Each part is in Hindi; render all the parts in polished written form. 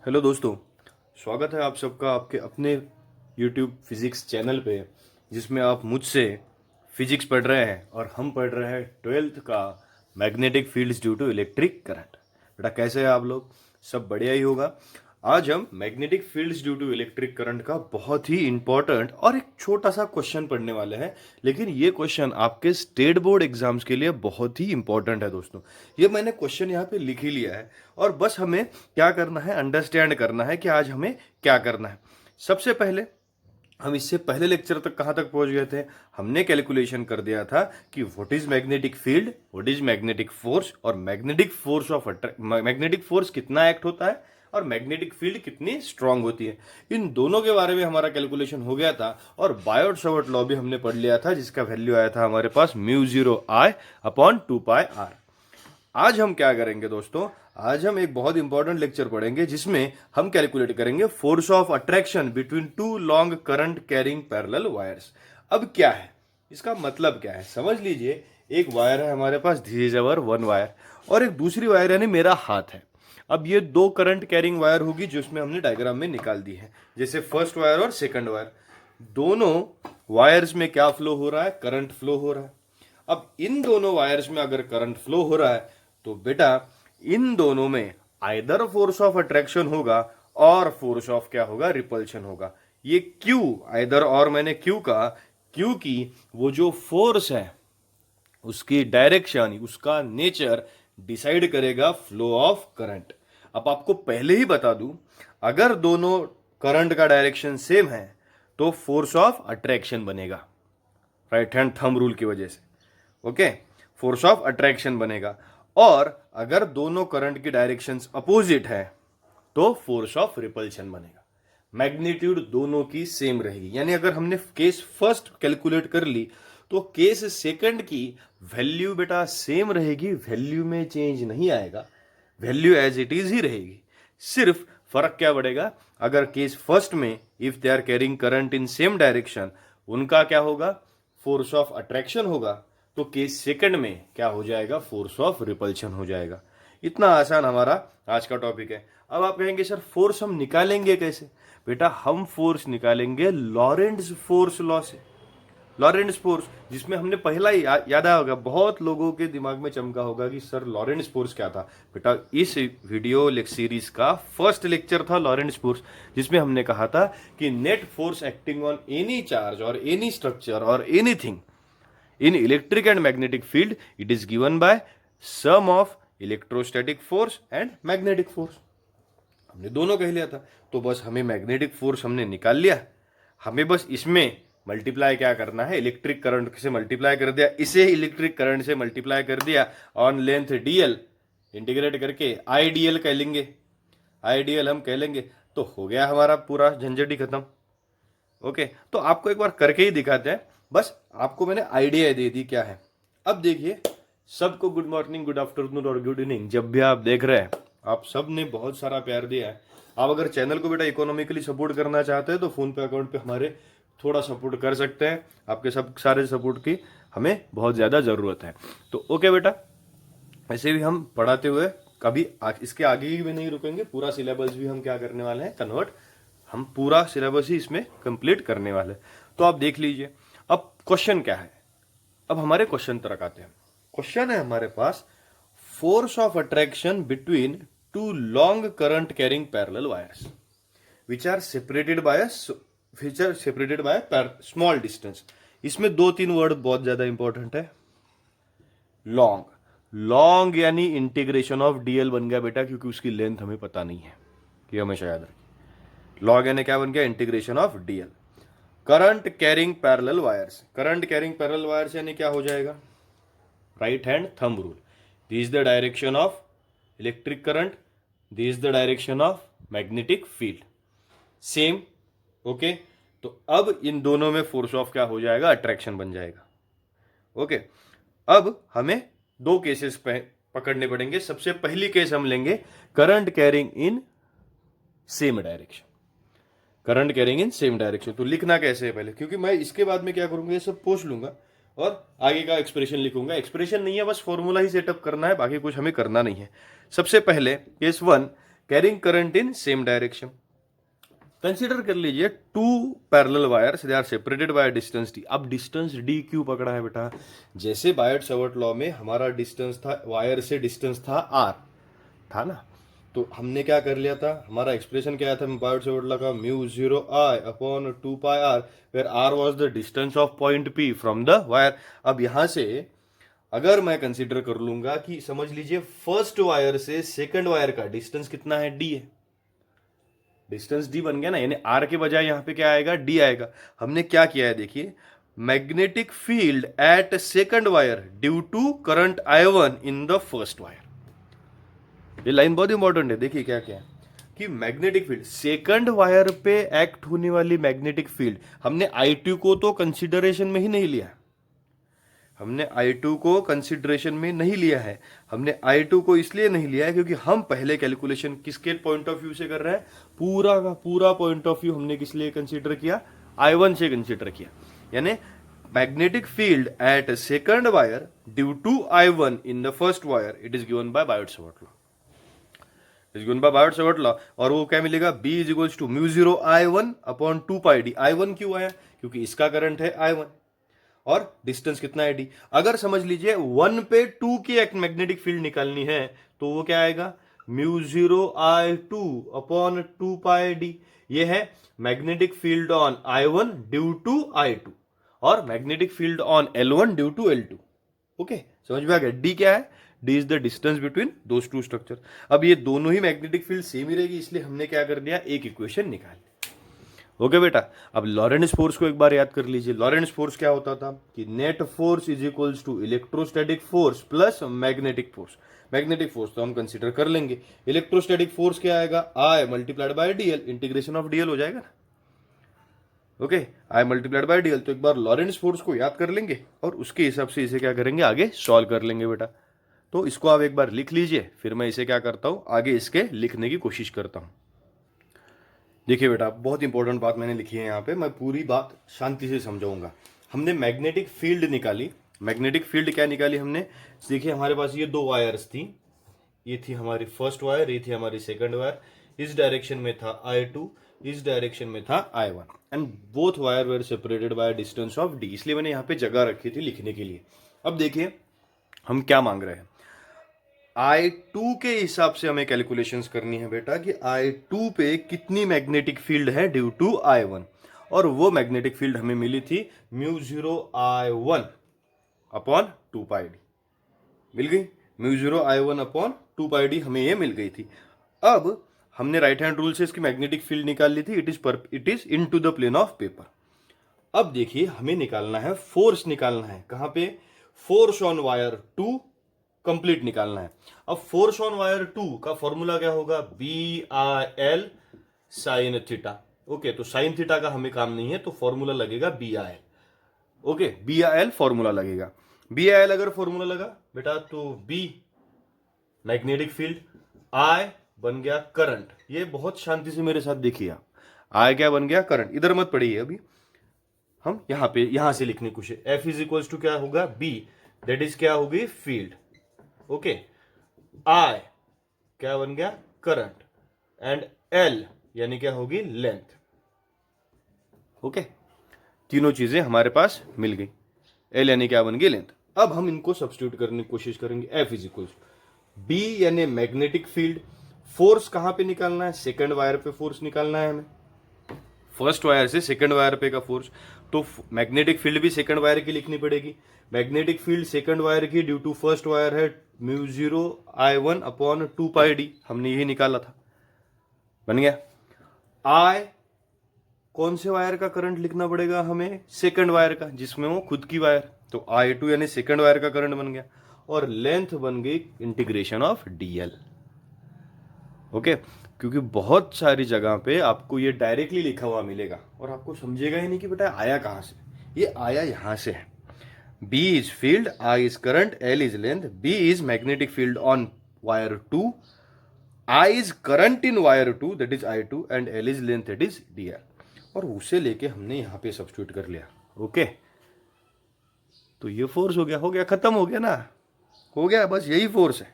हेलो दोस्तों, स्वागत है आप सबका आपके अपने YouTube फिजिक्स चैनल पे, जिसमें आप मुझसे फिजिक्स पढ़ रहे हैं और हम पढ़ रहे हैं 12th का magnetic fields due to electric current. बेटा कैसे हैं आप लोग? सब बढ़िया ही होगा। आज हम magnetic fields due to electric current का बहुत ही इंपॉर्टेंट और एक छोटा सा क्वेश्चन पढ़ने वाले हैं, लेकिन ये क्वेश्चन आपके स्टेट बोर्ड एग्जाम्स के लिए बहुत ही इंपॉर्टेंट है दोस्तों। ये मैंने क्वेश्चन यहाँ पे लिख ही लिया है और बस हमें क्या करना है, अंडरस्टैंड करना है कि आज हमें क्या करना है। सबसे पहले हम इससे पहले लेक्चर तक कहाँ तक पहुंच गए थे? हमने कैलकुलेशन कर दिया था कि what is magnetic field, what is magnetic force और मैग्नेटिक फोर्स कितना एक्ट होता है और मैग्नेटिक फील्ड कितनी स्ट्रांग होती है। इन दोनों के बारे में हमारा कैलकुलेशन हो गया था और बायोट सावर्ट लॉ भी हमने पढ़ लिया था, जिसका वैल्यू आया था हमारे पास μ0I/2πr। आज हम क्या करेंगे दोस्तों? आज हम एक बहुत इंपॉर्टेंट लेक्चर पढ़ेंगे जिसमें हम कैलकुलेट करेंगे force of attraction between two long current carrying parallel wires. अब क्या है इसका मतलब, क्या है समझ लीजिए। एक वायर है हमारे पास, this is our one wire, और एक दूसरी वायर यानी मेरा हाथ है। अब ये दो करंट कैरिंग वायर होगी जो इसमें हमने डायग्राम में निकाल दी है, जैसे फर्स्ट वायर और सेकंड वायर। दोनों वायर्स में क्या फ्लो हो रहा है? करंट फ्लो हो रहा है। अब इन दोनों वायर्स में अगर करंट फ्लो हो रहा है तो बेटा इन दोनों में आइदर फोर्स ऑफ अट्रैक्शन होगा और फोर्स ऑफ क्या होगा? रिपल्शन होगा। ये क्यों आइदर और मैंने क्यों कहा? क्योंकि वो जो फोर्स है उसकी डायरेक्शन, उसका नेचर डिसाइड करेगा फ्लो ऑफ करंट। अब आपको पहले ही बता दूं, अगर दोनों करंट का डायरेक्शन सेम है तो फोर्स ऑफ अट्रैक्शन बनेगा, राइट हैंड थंब रूल की वजह से। ओके, फोर्स ऑफ अट्रैक्शन बनेगा। और अगर दोनों करंट की डायरेक्शंस अपोजिट है तो फोर्स ऑफ रिपल्शन बनेगा। मैग्नीट्यूड दोनों की सेम रहेगी, यानी अगर हमने केस फर्स्ट कैलकुलेट कर ली तो केस सेकंड की वैल्यू बेटा सेम रहेगी, वैल्यू में चेंज नहीं आएगा, वैल्यू एज इट इज ही रहेगी। सिर्फ फर्क क्या बढ़ेगा? अगर केस फर्स्ट में if they are carrying current in same direction, उनका क्या होगा? फोर्स ऑफ अट्रैक्शन होगा। तो केस सेकंड में क्या हो जाएगा? फोर्स ऑफ रिपल्शन हो जाएगा। इतना आसान हमारा आज का टॉपिक है। अब आप कहेंगे सर फोर्स हम निकालेंगे कैसे? बेटा हम फोर्स निकालेंगे लॉरेंट्ज फोर्स लॉ से। लॉरेंट्ज फोर्स, जिसमें हमने पहला ही याद आया होगा, बहुत लोगों के दिमाग में चमका होगा कि सर लॉरेंट्ज फोर्स क्या था। बेटा इस वीडियो सीरीज का फर्स्ट लेक्चर था लॉरेंट्ज फोर्स, जिसमें हमने कहा था कि net force acting on any charge और एनी स्ट्रक्चर और anything in electric and magnetic field, it is given by sum of electrostatic force and magnetic force। हमने दोनों कह लिया था, तो बस हमें मैग्नेटिक फोर्स हमने निकाल लिया। हमें बस इसमें मल्टीप्लाई क्या करना है? इलेक्ट्रिक करंट से मल्टीप्लाई कर दिया, इसे इलेक्ट्रिक करंट से मल्टीप्लाई कर दिया ऑन लेंथ dl, इंटीग्रेट करके idl कह लेंगे, idl हम कह लेंगे, तो हो गया हमारा पूरा झंझट ही खत्म। ओके, तो आपको एक बार करके ही दिखाते हैं, बस आपको मैंने आइडिया दे दी क्या है। अब देखिए, सबको गुड मॉर्निंग, गुड आफ्टरनून और गुड इवनिंग। जब भी आप देख रहे हैं, आप सब ने बहुत सारा प्यार दिया है। आप अगर चैनल को बेटा इकोनॉमिकली सपोर्ट करना चाहते हैं तो फोन पे अकाउंट पे हमारे थोड़ा सपोर्ट कर सकते हैं। आपके सब सारे सपोर्ट की हमें बहुत ज़्यादा ज़रूरत है। तो ओके बेटा, ऐसे भी हम पढ़ाते हुए कभी इसके आगे भी नहीं रुकेंगे। पूरा सिलेबस भी हम क्या करने वाले हैं? कन्वर्ट। हम पूरा सिलेबस ही इसमें कंप्लीट करने वाले। तो आप देख लीजिए, अब क्वेश्चन क्या है। अब हमारे क्वेश्चन तरक आते हैं। क्वेश्चन है हमारे पास, force of attraction between two long current carrying parallel wires which are separated by small distance. इसमें दो तीन वर्ड बहुत ज्यादा इंपॉर्टेंट है। लॉन्ग, लॉन्ग यानी इंटीग्रेशन ऑफ डीएल बन गया बेटा, क्योंकि उसकी लेंथ हमें पता नहीं है, कि हमेशा याद रखिए। लॉन्ग यानी क्या बन गया? Integration of DL. Current carrying parallel wires, current carrying parallel wires यानी क्या हो जाएगा? Right hand thumb rule, this is the direction of electric current, this is the direction of magnetic field, same. Okay, तो अब इन दोनों में फोर्स ऑफ क्या हो जाएगा? अट्रैक्शन बन जाएगा। ओके, अब हमें दो केसेस पकड़ने पड़ेंगे। सबसे पहली केस हम लेंगे current carrying in same direction, current carrying in same direction. तो लिखना कैसे है पहले, क्योंकि मैं इसके बाद में क्या करूंगा, ये सब पूछ लूंगा और आगे का एक्सप्रेशन लिखूंगा। एक्सप्रेशन नहीं है, बस फॉर्मूला ही सेटअप करना है, बाकी कुछ हमें करना नहीं है। सबसे पहले case one, carrying current in same direction. Consider कर लीजिए two parallel wires, they are separated by distance D. अब डिस्टेंस डी क्यों पकड़ा है बेटा? जैसे बायट सावर्ट लॉ में हमारा डिस्टेंस था, वायर से डिस्टेंस था आर, था ना, तो हमने क्या कर लिया था, हमारा एक्सप्रेशन क्या था बायट सावर्ट लॉ का, mu 0 I upon 2 pi r, where r was the distance of point P from the wire. अब यहां से अगर मैं कंसीडर कर लूंगा कि समझ लीजिए फर्स्ट वायर से सेकंड वायर का डिस्टेंस कितना है, डी है, डिस्टेंस डी बन गया ना, यानी आर के बजाय यहां पे क्या आएगा, डी आएगा। हमने क्या किया है देखिए, magnetic field at second wire due to current I1 in the first wire. ये लाइन बहुत इंपॉर्टेंट है, देखिए क्या क्या है कि मैग्नेटिक फील्ड सेकंड वायर पे एक्ट होने वाली मैग्नेटिक फील्ड, हमने I2 को तो कंसिडरेशन में ही नहीं लिया, हमने I2 को कंसिडरेशन में नहीं लिया है। हमने I2 को इसलिए नहीं लिया है क्योंकि हम पहले कैलकुलेशन किसके पॉइंट ऑफ व्यू से कर रहे हैं, पूरा का पूरा पॉइंट ऑफ व्यू हमने किस लिए कंसिडर किया, I1 से कंसिडर किया। यानी magnetic field at second wire due to I1 in the first wire, it is given by Biot Savart law, is given by Biot Savart law. और वो क्या मिलेगा, B is equals to mu 0 I1 upon 2 pi d. I1 क्यों आया, क्योंकि इसका करंट है I1 और डिस्टेंस कितना है डी। अगर समझ लीजिए 1 पे 2 की एक मैग्नेटिक फील्ड निकालनी है तो वो क्या आएगा, mu 0 I2 upon 2 pi D. ये है magnetic field on I1 due to I2 और magnetic field on L1 due to L2। Okay, समझ में आ गया। डी क्या है, D is the distance between those two structure. अब ये दोनों ही मैग्नेटिक फील्ड सेम ही रहेगी, इसलिए हमने क्या कर दिया, एक इक्वेशन निकाल ली। ओके बेटा, अब लॉरेंट्ज फोर्स को एक बार याद कर लीजिए। लॉरेंट्ज फोर्स क्या होता था कि net force is equals to electrostatic force plus magnetic force. Magnetic force तो हम कंसीडर कर लेंगे, इलेक्ट्रोस्टैटिक फोर्स क्या आएगा, I multiplied by DL, integration of DL हो जाएगा ना। Okay, I multiplied by DL. तो एक बार लॉरेंट्ज फोर्स को याद कर लेंगे और उसके हिसाब से इसे क्या करेंगे, आगे सॉल्व कर लेंगे बेटा। तो इसको आप एक बार लिख लीजिए, फिर मैं इसे क्या करता हूं, आगे इसके लिखने की कोशिश करता हूं। देखिए बेटा, बहुत इंपॉर्टेंट बात मैंने लिखी है यहाँ पे, मैं पूरी बात शांति से समझाऊंगा। हमने मैग्नेटिक फील्ड निकाली, मैग्नेटिक फील्ड क्या निकाली हमने, देखिए हमारे पास ये दो वायर्स थी, ये थी हमारी फर्स्ट वायर, ये थी हमारी सेकंड वायर। इस डायरेक्शन में था I2, इस डायरेक्शन में था I1 and both wire were separated by distance of D, इसलिए मैंने यहाँ पे जगह रखी थी लिखने के लिए। अब देखिए हम क्या मांग रहे हैं, I2 के हिसाब से हमें कैलकुलेशंस करनी है बेटा कि I2 पे कितनी मैग्नेटिक फील्ड है ड्यू टू I1, और वो मैग्नेटिक फील्ड हमें मिली थी mu 0 I1 upon 2 pi D, मिल गई। Mu 0 I1 upon 2 pi D हमें ये मिल गई थी। अब हमने राइट हैंड रूल से इसकी मैग्नेटिक फील्ड निकाल ली थी, it is into the plane of paper. अब देखिए हमें निकालना है फोर्स, निकालना है कहां पे, फोर्स ऑन वायर 2 कंप्लीट निकालना है। अब फोर्स ऑन वायर 2 का फॉर्मूला क्या होगा, BIL साइन थीटा। ओके, तो साइन थीटा का हमें काम नहीं है, तो फॉर्मूला लगेगा BIL। ओके, BIL फॉर्मूला लगेगा। BIL अगर फॉर्मूला लगा बेटा तो B मैग्नेटिक फील्ड, I बन गया करंट। ये बहुत शांति से मेरे साथ देखिए आप, I क्या बन गया, करंट। इधर मत पढ़िए, अभी हम यहां से लिखने कुछ है। F इज इक्वल्स टू क्या होगा, B, दैट इज क्या होगी, फील्ड। ओके, I क्या बन गया, करंट, एंड L यानी क्या होगी, लेंथ। ओके, तीनों चीजें हमारे पास मिल गई। L यानी क्या बन गई, लेंथ। अब हम इनको सब्स्टिट्यूट करने की कोशिश करेंगे। F इज इक्वल B यानी मैग्नेटिक फील्ड, फोर्स कहां पे निकालना है, सेकंड वायर पे फोर्स निकालना है हमें, फर्स्ट वायर से सेकंड वायर पे का फोर्स। तो मैग्नेटिक फील्ड भी सेकंड वायर की लिखनी पड़ेगी। मैग्नेटिक फील्ड सेकंड वायर की ड्यू टू फर्स्ट वायर है mu 0 I1 upon 2 pi D, हमने यही निकाला था, बन गया। I कौन से वायर का करंट लिखना पड़ेगा हमें, सेकंड वायर का, जिसमें वो खुद की वायर, तो I2 यानी सेकंड वायर का करंट बन गया, और लेंथ बन गई इंटीग्रेशन ऑफ DL। ओके, क्योंकि बहुत सारी जगह पे आपको ये डायरेक्टली लिखा हुआ मिलेगा और आपको समझेगा ही नहीं कि बेटा आया कहां से, ये आया यहां से है। B is field, I is current, L is length, B is magnetic field on wire 2, I is current in wire 2 that is I2 and L is length that is dr, और उसे लेके हमने यहां पे सब्स्टिट्यूट कर लिया। ओके, तो ये फोर्स हो गया, खत्म हो गया ना, हो गया, बस यही फोर्स है,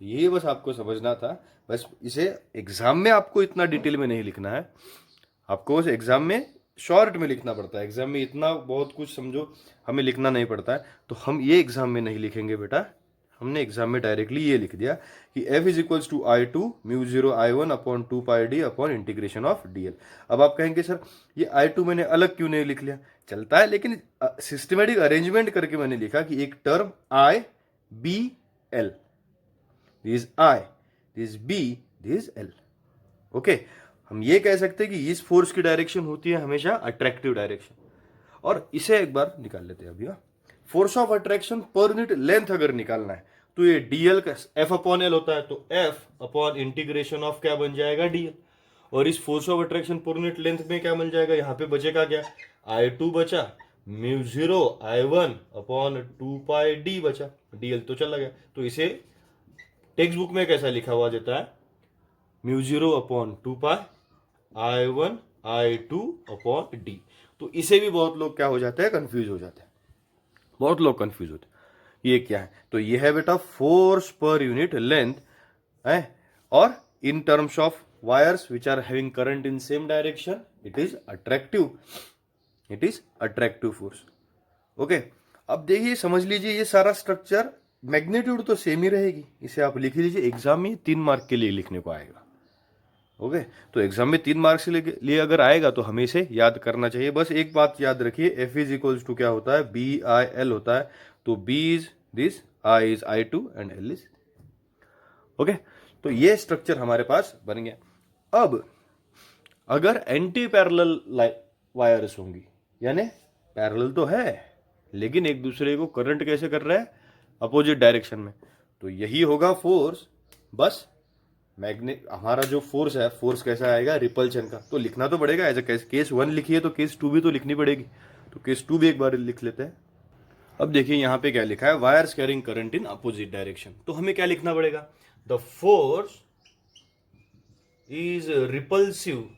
ये बस आपको समझना था, बस इसे एग्जाम में आपको इतना डिटेल में नहीं लिखना है, आपको बस एग्जाम में शॉर्ट में लिखना पड़ता है। एग्जाम में इतना बहुत कुछ समझो हमें लिखना नहीं पड़ता है, तो हम ये एग्जाम में नहीं लिखेंगे बेटा। हमने एग्जाम में डायरेक्टली ये लिख दिया कि f is equals to I2 μ0 I1 upon 2 pi D upon integration of dl। अब आप कहेंगे सर ये I2 मैंने अलग क्यों नहीं लिख लिया, चलता है, लेकिन सिस्टमेटिक अरेंजमेंट करके मैंने लिखा कि एक term I B L, this I, this B, this L। Okay, हम ये कह सकते हैं कि इस फोर्स की डायरेक्शन होती है हमेशा अट्रैक्टिव डायरेक्शन। और इसे एक बार निकाल लेते हैं अभी। फोर्स ऑफ अट्रैक्शन पर यूनिट लेंथ अगर निकालना है तो ये डीएल का एफ अपॉन एल होता है, तो एफ अपॉन इंटीग्रेशन ऑफ क्या बन जाएगा, डीएल। और इस फोर्स ऑफ अट्रैक्शन पर यूनिट लेंथ में क्या मिल जाएगा, यहाँ पे बचेगा क्या, I2 बचा, μ0 I1 अपॉन 2 पाई डी बचा, डीएल तो चला गया। तो इसे टेक्स्ट बुक में कैसा लिखा हुआ देता है, μ0 upon 2 pi I1 I2 upon D. तो इसे भी बहुत लोग क्या हो जाते हैं, कंफ्यूज हो जाते हैं, बहुत लोग कंफ्यूज होते हैं ये क्या है। तो ये है बेटा फोर्स पर यूनिट लेंथ है, और in terms of wires which are having current in same direction it is attractive, it is attractive force. Okay, अब देखिए समझ लीजिए ये सारा स्ट्रक्चर, मैग्नीट्यूड तो सेम ही रहेगी, इसे आप लिख लीजिए, एग्जाम में 3 मार्क के लिए लिखने को आएगा। ओके, तो एग्जाम में 3 मार्क्स के लिए अगर आएगा तो हमें इसे याद करना चाहिए। बस एक बात याद रखिए, एफ इज इक्वल्स टू क्या होता है, बी आई एल होता है। तो B is this, I is I2 and L is, okay. तो ये स्ट्रक्चर हमारे पास बन गया। अब अगर एंटी पैरेलल वायर्स होंगी, यानी पैरेलल तो है लेकिन एक दूसरे को करंट कैसे कर रहा है, अपोजिट डायरेक्शन में, तो यही होगा फोर्स। बस मैग्नेट हमारा जो फोर्स है, फोर्स कैसा आएगा, रिपल्शन का। तो लिखना तो पड़ेगा, एज ए केस 1 लिखी है तो केस 2 भी तो लिखनी पड़ेगी, तो केस 2 भी एक बार लिख लेते हैं। अब देखिए यहाँ पे क्या लिखा है, wires carrying current in opposite direction. तो हमें क्या लिखना पड़ेगा, the force is repulsive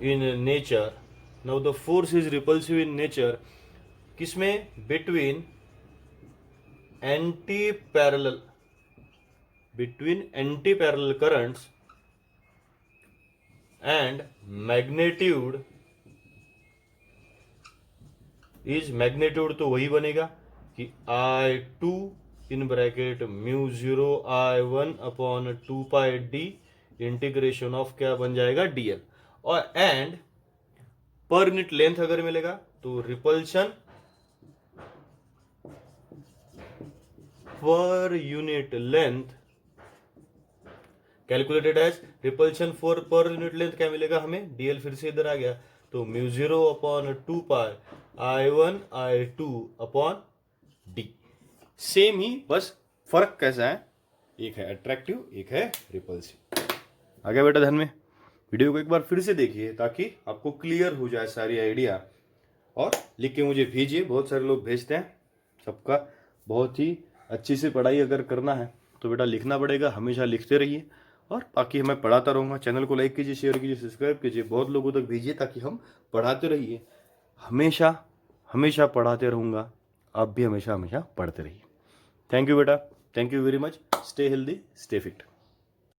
in nature. Now the force is repulsive in nature किसमें, between anti parallel, between anti-parallel currents and magnitude is, magnitude तो वही बनेगा कि I2 in bracket μ0 I1 upon 2 pi d integration of क्या बन जाएगा, dl। और एंड पर यूनिट लेंथ अगर मिलेगा तो repulsion per unit length calculated as repulsion for per unit length क्या मिलेगा हमें, डीएल फिर से इधर आ गया, तो μ0 upon 2 pi I1 I2 upon d. Same ही, बस फर्क कैसा है, एक है अट्रैक्टिव एक है रिपल्सिव। आ गया बेटा ध्यान में। वीडियो को एक बार फिर से देखिए ताकि आपको क्लियर हो जाए सारी आइडिया, और लिख के मुझे भेजिए, बहुत सारे लोग भेजते हैं। सबका बहुत ही अच्छी से पढ़ाई अगर करना है तो बेटा लिखना पड़ेगा, हमेशा लिखते रहिए, और बाकी मैं पढ़ाता रहूँगा। चैनल को लाइक कीजिए, शेयर कीजिए, सब्सक्राइब कीजिए, बहुत लोगों तक भेजिए ताकि हम पढ़ाते रहिए। हमेशा हमेशा पढ़ाते रहूँगा, आप भी हमेशा हमेशा पढ़ते रहिए। थैंक यू बेटा, thank you very much. Stay healthy, stay fit.